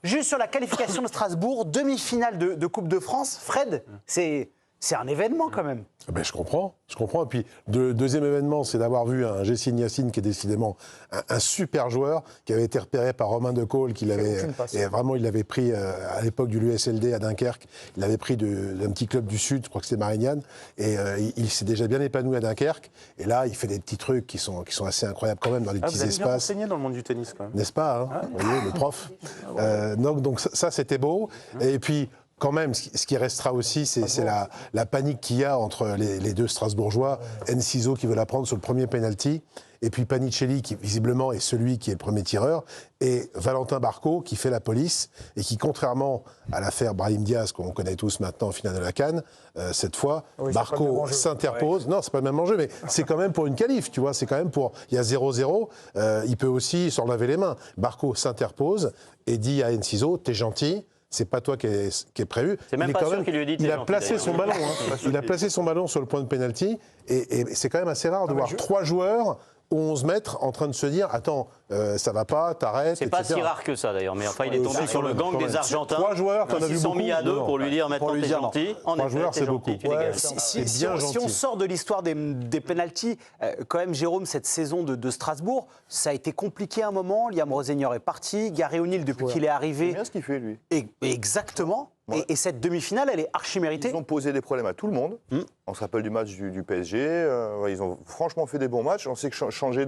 Juste sur la qualification de Strasbourg, demi-finale de Coupe de France, Fred, c'est un événement quand même. Ben, je comprends. Et puis, deuxième événement, c'est d'avoir vu un Gessine Yacine qui est décidément un super joueur, qui avait été repéré par Romain De Caulle, il l'avait pris à l'époque du l'USLD à Dunkerque, il l'avait pris d'un petit club du Sud, je crois que c'était Marignane, et il s'est déjà bien épanoui à Dunkerque, et là, il fait des petits trucs qui sont assez incroyables quand même, dans les petits vous avez espaces. bien renseigné dans le monde du tennis quand même. N'est-ce pas, hein, vous voyez, le prof. Donc ça, c'était beau. Et puis, quand même, ce qui restera aussi, c'est la panique qu'il y a entre les deux Strasbourgeois, Enciso qui veut la prendre sur le premier penalty, et puis Panicelli qui visiblement est celui qui est le premier tireur, et Valentin Barco qui fait la police, et qui, contrairement à l'affaire Brahim Diaz, qu'on connaît tous maintenant en finale de la CAN, cette fois, Barco s'interpose. Ouais. Non, c'est pas le même enjeu, mais c'est quand même pour une qualif, tu vois, c'est quand même pour... Il y a 0-0, il peut aussi s'en laver les mains. Barco s'interpose et dit à Enciso, t'es gentil, c'est pas toi qui est prévu. C'est même pas sûr qu'il lui ait dit. Il a placé son ballon. Il a placé son ballon sur le point de pénalty. Et c'est quand même assez rare de voir 3 joueurs aux 11 mètres en train de se dire attends, ça va pas, t'arrêtes. C'est pas si rare que ça d'ailleurs. Mais enfin, il est tombé sur le gang des Argentins. 3 joueurs, t'en as vu beaucoup. Ils sont mis à 2 pour lui dire maintenant t'es gentil. En 3 joueurs, c'est beaucoup. Si on sort de l'histoire des pénaltys, quand même, Jérôme, cette saison de Strasbourg, ça a été compliqué à un moment. Liam Rosenior est parti. Gary O'Neill, depuis qu'il est arrivé. C'est bien ce qu'il fait, lui. Exactement. Ouais. Et cette demi-finale, elle est archi méritée. Ils ont posé des problèmes à tout le monde. On se rappelle du match du PSG. Ils ont franchement fait des bons matchs. On sait que changer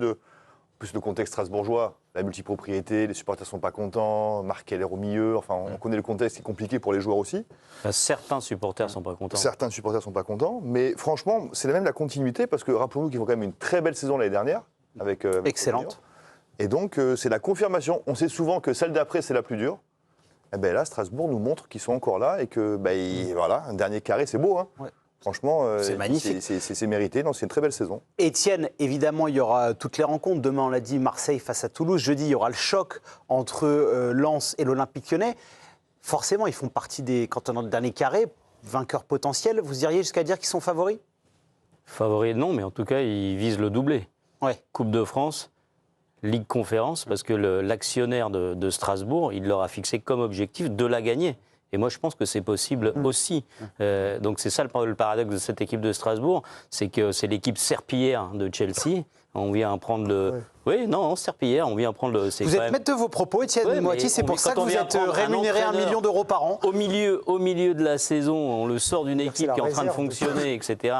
plus de contexte strasbourgeois, la multipropriété, les supporters ne sont pas contents, Marc Keller au milieu. Enfin, on connaît le contexte qui est compliqué pour les joueurs aussi. Certains supporters ne sont pas contents. Certains supporters ne sont pas contents. Mais franchement, c'est même la continuité parce que rappelons-nous qu'ils font quand même une très belle saison l'année dernière. Avec excellente. Et donc, c'est la confirmation. On sait souvent que celle d'après, c'est la plus dure. Et ben là, Strasbourg nous montre qu'ils sont encore là et que, voilà, un dernier carré, c'est beau. Hein. Ouais. Franchement, c'est magnifique. C'est mérité. C'est une très belle saison. Étienne, évidemment, il y aura toutes les rencontres. Demain, on l'a dit, Marseille face à Toulouse. Jeudi, il y aura le choc entre Lens et l'Olympique Lyonnais. Forcément, ils font partie des, quand on est dans le dernier carré, vainqueurs potentiels. Vous iriez jusqu'à dire qu'ils sont favoris ? Favoris, non, mais en tout cas, ils visent le doublé. Ouais. Coupe de France. Ligue Conférence, parce que l'actionnaire de Strasbourg, il leur a fixé comme objectif de la gagner. Et moi, je pense que c'est possible aussi. Donc c'est ça le paradoxe de cette équipe de Strasbourg, c'est que c'est l'équipe serpillière de Chelsea. On vient prendre le... Ouais. Oui, non, serpillière, on vient prendre le... Vous êtes maître de vos propos, Étienne Moiti, c'est pour ça que vous êtes rémunéré 1 million d'euros par an. Au milieu de la saison, on le sort d'une équipe qui est en train de fonctionner, etc.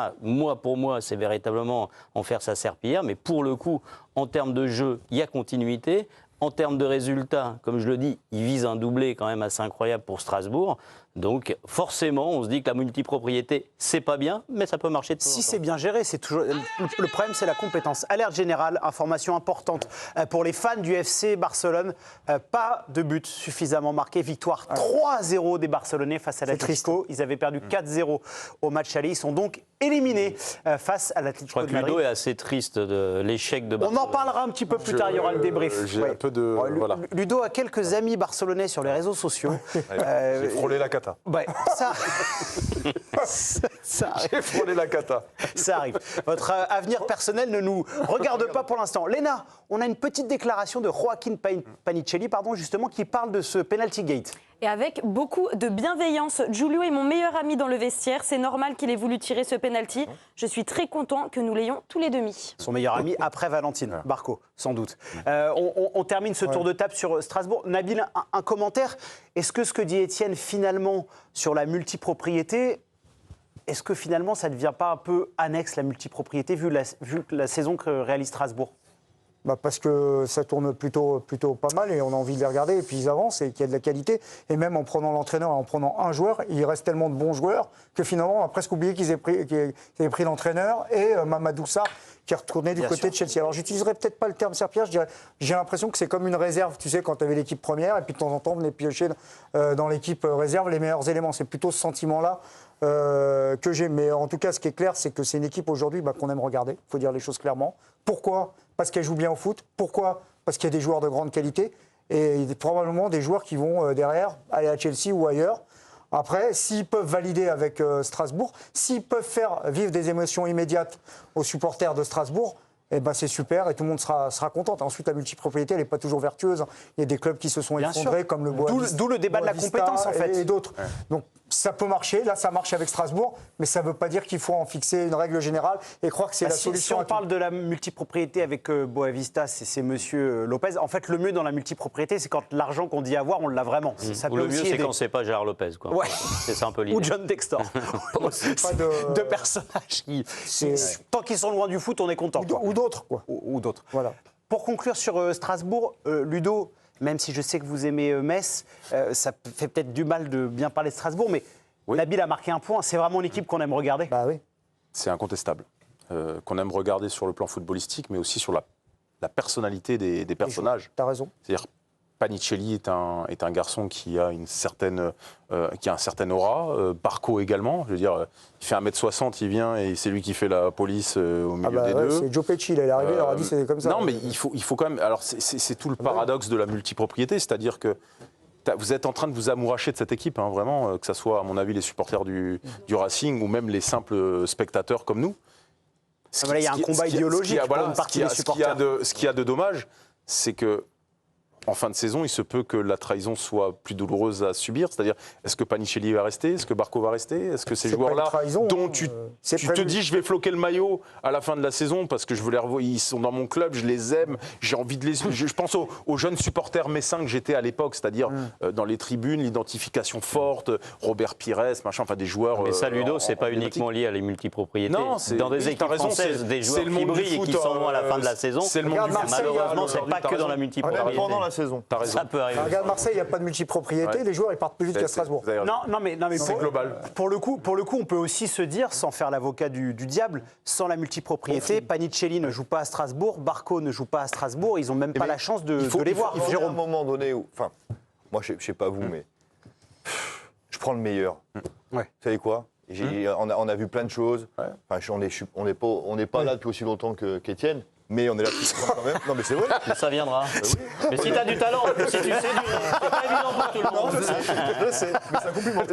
Pour moi, c'est véritablement en faire sa serpillière. Mais pour le coup, en termes de jeu, il y a continuité. En termes de résultats, comme je le dis, ils visent un doublé quand même assez incroyable pour Strasbourg. Donc forcément, on se dit que la multipropriété, c'est pas bien, mais ça peut marcher de temps en temps. Si c'est bien géré, c'est toujours... Le problème, c'est la compétence. Alerte générale, information importante pour les fans du FC Barcelone. Pas de but suffisamment marqué. Victoire 3-0 des Barcelonais face à l'Atlético. Ils avaient perdu 4-0 au match aller. Ils sont donc éliminés face à l'Atlético de Madrid. Je crois que Ludo est assez triste de l'échec de Barcelone. On en parlera un petit peu plus tard, il y aura le débrief. J'ai un peu de... Voilà. Ludo a quelques amis barcelonais sur les réseaux sociaux. J'ai frôlé la cata. Ouais, ça arrive. J'ai frôlé la cata. Ça arrive. Votre avenir personnel ne nous regarde pas pour l'instant. Léna, on a une petite déclaration de Joaquin Panicelli, justement, qui parle de ce penalty gate. Et avec beaucoup de bienveillance, Giulio est mon meilleur ami dans le vestiaire. C'est normal qu'il ait voulu tirer ce penalty. Je suis très content que nous l'ayons tous les demi. Son meilleur ami après Valentine Barco, sans doute. On termine ce tour de table sur Strasbourg. Nabil, un commentaire. Est-ce que dit Étienne finalement sur la multipropriété, est-ce que finalement ça ne devient pas un peu annexe la multipropriété vu la saison que réalise Strasbourg ? Parce que ça tourne plutôt pas mal et on a envie de les regarder et puis ils avancent et qu'il y a de la qualité. Et même en prenant l'entraîneur et en prenant un joueur, il reste tellement de bons joueurs que finalement on a presque oublié qu'ils aient pris l'entraîneur et Mamadou Sarr qui est retourné du côté de Chelsea. Alors j'utiliserai peut-être pas le terme serpillère, je dirais, j'ai l'impression que c'est comme une réserve, tu sais, quand tu avais l'équipe première et puis de temps en temps on venait piocher dans l'équipe réserve les meilleurs éléments. C'est plutôt ce sentiment-là que j'ai. Mais en tout cas, ce qui est clair, c'est que c'est une équipe aujourd'hui qu'on aime regarder. Il faut dire les choses clairement. Pourquoi ? Parce qu'elle joue bien au foot. Pourquoi ? Parce qu'il y a des joueurs de grande qualité et probablement des joueurs qui vont derrière aller à Chelsea ou ailleurs. Après, s'ils peuvent valider avec Strasbourg, s'ils peuvent faire vivre des émotions immédiates aux supporters de Strasbourg, eh ben c'est super et tout le monde sera content. Ensuite, la multipropriété, elle n'est pas toujours vertueuse. Il y a des clubs qui se sont Bien effondrés, sûr. comme le D'où le débat de la Boavista compétence, en fait. Et d'autres. Donc, ça peut marcher. Là, ça marche avec Strasbourg, mais ça ne veut pas dire qu'il faut en fixer une règle générale et croire que c'est la Si solution. on à tout. parle de la multipropriété avec Boavista, c'est monsieur Lopez. En fait, le mieux dans la multipropriété, c'est quand l'argent qu'on dit avoir, on l'a vraiment. Ça Ou peut le mieux, aussi c'est aider. quand c'est pas Gérard Lopez, quoi. Ouais. C'est ça un peu l'idée. Ou John Textor. Pas de- Deux personnages qui, tant qu'ils sont loin du foot, on est content. quoi. Ou d'autres, quoi. Ou d'autres. Voilà. Pour conclure sur Strasbourg, Ludo, même si je sais que vous aimez Metz, ça fait peut-être du mal de bien parler de Strasbourg, mais Nabil a marqué un point. C'est vraiment une équipe qu'on aime regarder. Bah oui. C'est incontestable. Qu'on aime regarder sur le plan footballistique, mais aussi sur la personnalité des personnages. T'as raison. C'est-à-dire, Panicelli est un garçon qui a un certain aura. Barco également. Je veux dire, il fait 1m60, il vient et c'est lui qui fait la police au milieu des deux. C'est Joe Pesci, il est arrivé, il leur a dit c'est comme ça. Non, mais il faut quand même. Alors, c'est tout le paradoxe de la multipropriété, c'est-à-dire que vous êtes en train de vous amouracher de cette équipe, hein, vraiment, que ce soit, à mon avis, les supporters du Racing ou même les simples spectateurs comme nous. Là, il y a un combat idéologique pour une partie des supporters. Ce qu'il y a de dommage, c'est que en fin de saison, il se peut que la trahison soit plus douloureuse à subir. C'est-à-dire, est-ce que Panicelli va rester? Est-ce que Barco va rester? Est-ce que ces C'est pas joueurs-là, une trahison, dont hein, tu c'est te prévu. dis, je vais floquer le maillot à la fin de la saison parce que je veux les revoir, ils sont dans mon club, je les aime, j'ai envie de les... Je pense aux jeunes supporters messins que j'étais à l'époque, c'est-à-dire dans les tribunes, l'identification forte, Robert Pires, machin, enfin des joueurs... Mais ça, Ludo, c'est pas emblématiques. uniquement lié à les multipropriétés. Non, c'est- dans des oui, équipes t'as raison, françaises, des joueurs c'est le qui monde du brillent et qui foot, s'en vont à la fin de la saison. c'est le monde Regarde du foot. Marseille, Malheureusement, c'est aujourd'hui, pas t'as que dans la raison. multipropriété. Pendant la saison. T'as raison. Ça peut arriver. Regarde Marseille, il n'y a pas de multipropriété, Ouais. les joueurs ils partent plus vite qu'à Strasbourg. Vous avez raison. Non, mais C'est global. Pour le coup, on peut aussi se dire, sans faire l'avocat du diable, sans la multipropriété, Panicelli ne joue pas à Strasbourg, Barco ne joue pas à Strasbourg, ils n'ont même pas mais la chance de il faut les voir. Il faut à un Jérôme. moment donné où, enfin, moi je sais pas vous, mais je prends le meilleur. Ouais. Vous savez quoi? On a vu plein de choses. Enfin, on n'est pas là depuis aussi longtemps qu'Étienne. Mais on est là depuis longtemps quand même. Non, mais c'est vrai. Ça viendra. Mais si tu as du talent, si tu sais du... C'est pas évident pour tout le monde. Je sais, mais c'est un compliment.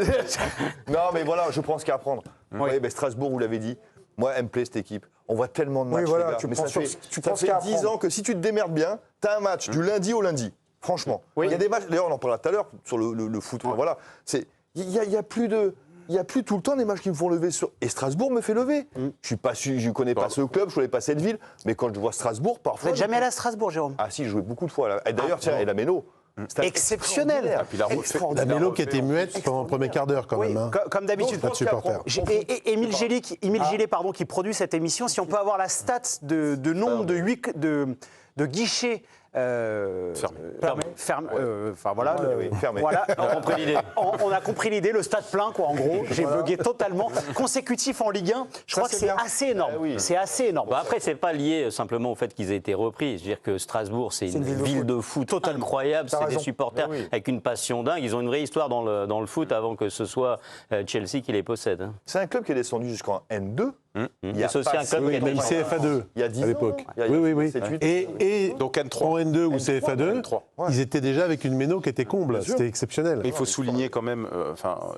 Non, mais voilà, je prends ce qu'il y a à prendre. Oui, ben Strasbourg, vous l'avez dit. Moi, elle me plaît cette équipe. On voit tellement de matchs. Oui, voilà, les gars. tu mais prends ça sur- fait, tu ça prends ce fait qu'il y a à 10 prendre. ans que si tu te démerdes bien, tu as un match du lundi au lundi. Franchement. Il y a des matchs, d'ailleurs, on en parlera tout à l'heure sur le foot. Voilà. Il y a plus de. Il n'y a plus tout le temps des matchs qui me font lever sur. Et Strasbourg me fait lever. Je ne connais pas ce club, je ne connais pas cette ville, mais quand je vois Strasbourg, Vous parfois. n'êtes jamais allé à Strasbourg, Jérôme? Ah si, je jouais beaucoup de fois là. Et d'ailleurs, tiens, et la Méno. c'était Exceptionnel. extraordinaire. Puis la refait- La Extraordinaire. Mélo qui était muette pendant le premier quart d'heure quand Oui, même. hein. comme d'habitude. Pas de supporters. Et Émile Gillet, qui produit cette émission, si on peut avoir la stat de nombre de guichets fermés. Enfin voilà. fermé. Voilà. On a compris l'idée. On a compris l'idée, le stade plein quoi en gros. J'ai bugué totalement. Consécutif en Ligue 1, je crois que c'est c'est bien. assez énorme. Ah oui. C'est assez énorme. Bah après, c'est pas lié simplement au fait qu'ils aient été repris. Je veux dire que Strasbourg, c'est une ville de foot incroyable. T'as C'est des raison. supporters Mais oui. avec une passion dingue. Ils ont une vraie histoire dans le foot avant que ce soit Chelsea qui les possède. hein. C'est un club qui est descendu jusqu'en N2. Il y a C'est aussi pas un club si qui a Même été- CFA2 Il y a 10 à ans, l'époque. il y a Oui. 7, 8. Et Donc N3. en N2 ou N3, CFA2, N3. ils étaient déjà avec une méno qui était comble. C'était exceptionnel. Mais il faut souligner quand même,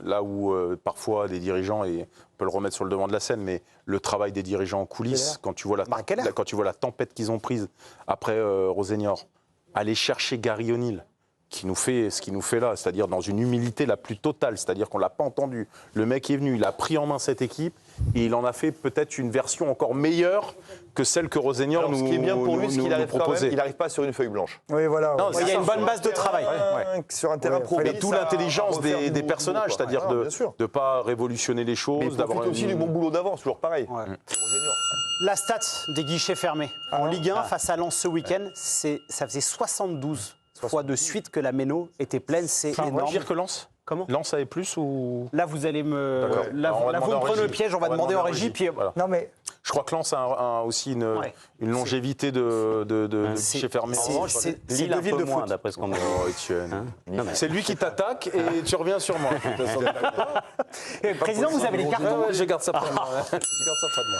là où parfois les dirigeants, et on peut le remettre sur le devant de la scène, mais le travail des dirigeants en coulisses, quand tu vois la tempête qu'ils ont prise après Rosenior, aller chercher Gary O'Neill, qui nous fait ce qu'il nous fait là, c'est-à-dire dans une humilité la plus totale, c'est-à-dire qu'on ne l'a pas entendu. Le mec est venu, il a pris en main cette équipe et il en a fait peut-être une version encore meilleure que celle que Rosenior Alors, nous ce qui est bien pour lui, c'est qu'il nous arrive quand même, proposait. il n'arrive pas sur une feuille blanche. Oui, voilà. Non, Il y a une bonne base de travail. Sur un terrain pro. Et d'où l'intelligence des personnages, c'est-à-dire de ne pas révolutionner les Mais choses, il d'avoir profite aussi du bon boulot d'avance, toujours pareil. La stat des guichets fermés en Ligue 1 face à Lens ce week-end, ça faisait 72 fois de suite que la Méno était pleine, c'est énorme. Pire que Lens. Comment Lens avait plus ou... Là, vous allez me. D'accord. Là, Alors, on va là, vous demander me en prenez au régie. piège, on va demander en régie. Puis, Voilà. Non, mais Je crois que Lens a aussi une longévité de C'est- guichet fermé. c'est- En revanche, c'est- Lille deux un villes peu de moins, foot. d'après ce qu'on me dit. Oh, Etienne. Non, mais- C'est lui qui t'attaque et tu reviens sur moi. Président, vous avez les cartons. Je garde ça près de moi. Je garde ça près de moi.